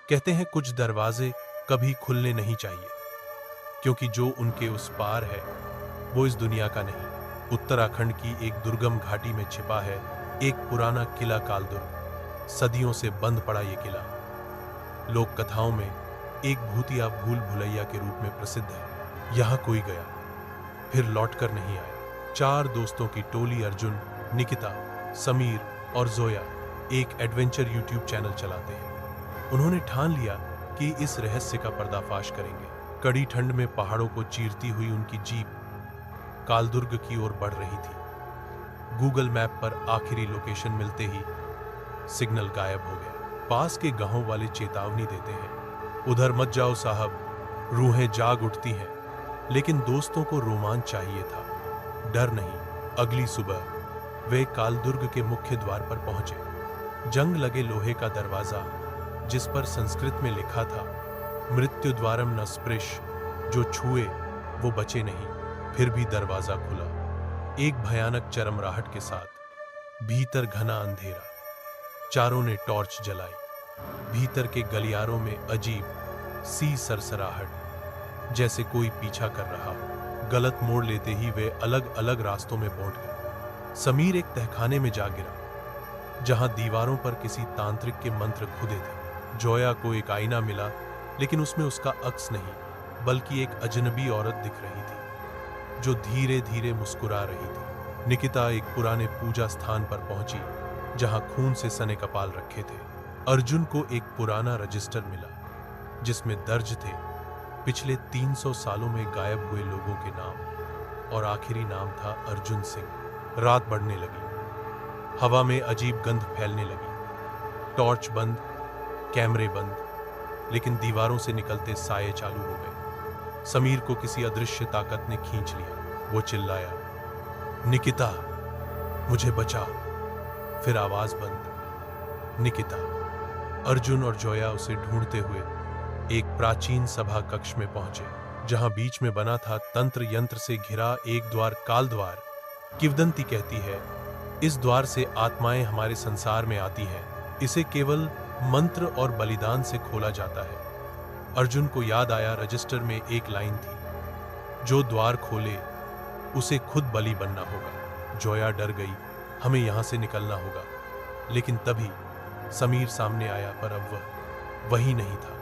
कहते हैं कुछ दरवाजे कभी खुलने नहीं चाहिए, क्योंकि जो उनके उस पार है वो इस दुनिया का नहीं। उत्तराखंड की एक दुर्गम घाटी में छिपा है एक पुराना किला कालदुर्ग। सदियों से बंद पड़ा ये किला लोक कथाओं में एक भूतिया भूल भुलैया के रूप में प्रसिद्ध है। यहां कोई गया फिर लौटकर नहीं आया। 4 दोस्तों की टोली अर्जुन, निकिता, समीर और जोया एक एडवेंचर यूट्यूब चैनल चलाते हैं। उन्होंने ठान लिया कि इस रहस्य का पर्दाफाश करेंगे। कड़ी ठंड में पहाड़ों को चीरती हुई उनकी जीप कालदुर्ग की ओर बढ़ रही थी। गूगल मैप पर आखिरी लोकेशन मिलते ही सिग्नल गायब हो गया। पास के गांवों वाले चेतावनी देते हैं, उधर मत जाओ साहब, रूहें जाग उठती हैं। लेकिन दोस्तों को रोमांच चाहिए था, डर नहीं। अगली सुबह वे कालदुर्ग के मुख्य द्वार पर पहुंचे। जंग लगे लोहे का दरवाजा जिस पर संस्कृत में लिखा था मृत्यु द्वारम न स्पृश, जो छुए वो बचे नहीं। फिर भी दरवाजा खुला, एक भयानक चरमराहट के साथ। भीतर घना अंधेरा, चारों ने टॉर्च जलाई। भीतर के गलियारों में अजीब सी सरसराहट, जैसे कोई पीछा कर रहा हो। गलत मोड़ लेते ही वे अलग अलग रास्तों में पहुंच गए। समीर एक तहखाने में जा गिरा जहां दीवारों पर किसी तांत्रिक के मंत्र खुदे थे। जोया को एक आईना मिला, लेकिन उसमें उसका अक्स नहीं बल्कि एक अजनबी औरत दिख रही थी जो धीरे धीरे मुस्कुरा रही थी। निकिता एक पुराने पूजा स्थान पर पहुंची जहां खून से सने कपाल रखे थे। अर्जुन को एक पुराना रजिस्टर मिला जिसमें दर्ज थे पिछले 300 सालों में गायब हुए लोगों के नाम, और आखिरी नाम था अर्जुन सिंह। रात बढ़ने लगी, हवा में अजीब गंध फैलने लगी। टॉर्च बंद, कैमरे बंद, लेकिन दीवारों से निकलते साये चालू हो गए। समीर को किसी अदृश्य ताकत ने खींच लिया। वो चिल्लाया, निकिता मुझे बचा। फिर आवाज बंद। निकिता। अर्जुन और जोया उसे ढूंढते हुए एक प्राचीन सभा कक्ष में पहुंचे जहां बीच में बना था तंत्र यंत्र से घिरा एक द्वार, काल द्वार। किंवदंती कहती है इस द्वार से आत्माएं हमारे संसार में आती हैं। इसे केवल मंत्र और बलिदान से खोला जाता है। अर्जुन को याद आया रजिस्टर में एक लाइन थी, जो द्वार खोले उसे खुद बलि बनना होगा। जोया डर गई, हमें यहां से निकलना होगा। लेकिन तभी समीर सामने आया, पर अब वह वही नहीं था।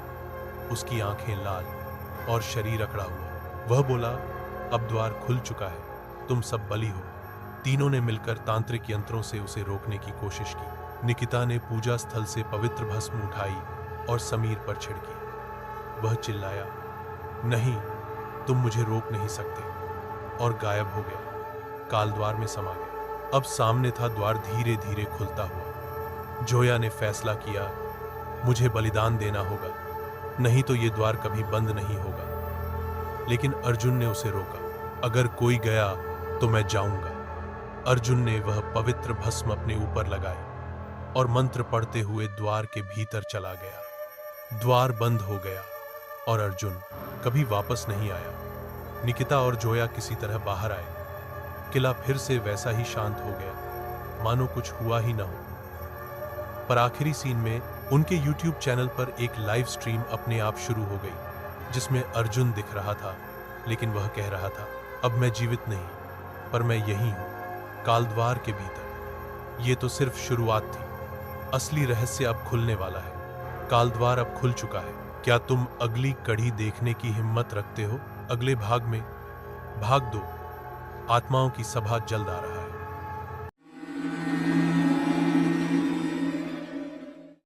उसकी आंखें लाल और शरीर अकड़ा हुआ। वह बोला, अब द्वार खुल चुका है, तुम सब बलि हो। तीनों ने मिलकर तांत्रिक यंत्रों से उसे रोकने की कोशिश की। निकिता ने पूजा स्थल से पवित्र भस्म उठाई और समीर पर छिड़की। वह चिल्लाया, नहीं, तुम मुझे रोक नहीं सकते, और गायब हो गया। काल द्वार में समा गया। अब सामने था द्वार धीरे धीरे खुलता हुआ। जोया ने फैसला किया, मुझे बलिदान देना होगा, नहीं तो ये द्वार कभी बंद नहीं होगा। लेकिन अर्जुन ने उसे रोका, अगर कोई गया तो मैं जाऊंगा। अर्जुन ने वह पवित्र भस्म अपने ऊपर लगाई और मंत्र पढ़ते हुए द्वार के भीतर चला गया। द्वार बंद हो गया और अर्जुन कभी वापस नहीं आया। निकिता और जोया किसी तरह बाहर आए। किला फिर से वैसा ही शांत हो गया, मानो कुछ हुआ ही न हो। पर आखिरी सीन में उनके YouTube चैनल पर एक लाइव स्ट्रीम अपने आप शुरू हो गई, जिसमें अर्जुन दिख रहा था, लेकिन वह कह रहा था, अब मैं जीवित नहीं, पर मैं यही हूं, कालद्वार के भीतर। ये तो सिर्फ शुरुआत थी, असली रहस्य अब खुलने वाला है। कालद्वार अब खुल चुका है। क्या तुम अगली कड़ी देखने की हिम्मत रखते हो? अगले भाग में भाग 2, आत्माओं की सभा जल्द आ रहा है।